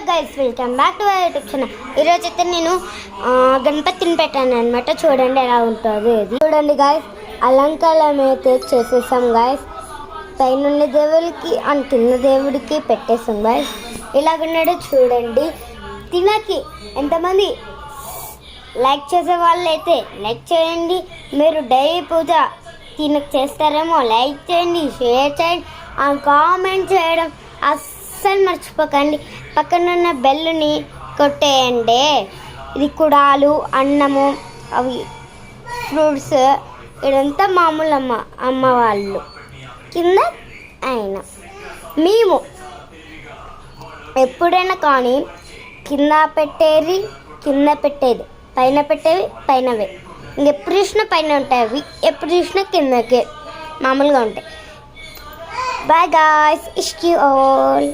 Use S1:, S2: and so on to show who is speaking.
S1: Guys, welcome back to YouTube channel. ఈరోజు అయితే నేను గణపతిని పెట్టాను అనమాట. చూడండి ఎలా ఉంటుందో ఇది. చూడండి గైస్, అలంకారం అయితే చేసేసాం గైస్. పైన దేవుడికి అండ్ కింద దేవుడికి పెట్టేసాం గైస్. ఇలాగున్నాడు చూడండి. తినకి ఎంతమంది లైక్ చేసే వాళ్ళు అయితే లైక్ చేయండి. మీరు డైలీ పూజ తినకు చేస్తారేమో లైక్ చేయండి, షేర్ చేయండి అండ్ కామెంట్ చేయడం అస్సలు మర్చిపోకండి. పక్కనున్న బెల్లుని కొట్టేయండి. ఇది కుడాలు, అన్నము, అవి ఫ్రూట్స్. ఇదంతా మామూలు అమ్మ వాళ్ళు కింద అయినా మేము ఎప్పుడైనా కానీ కింద పెట్టేది పైన పెట్టేవి పైనవే. ఇంకెప్పుడు చూసినా పైన ఉంటాయి, అవి ఎప్పుడు చూసినా కిందకే మామూలుగా ఉంటాయి. Bye guys, ish you all.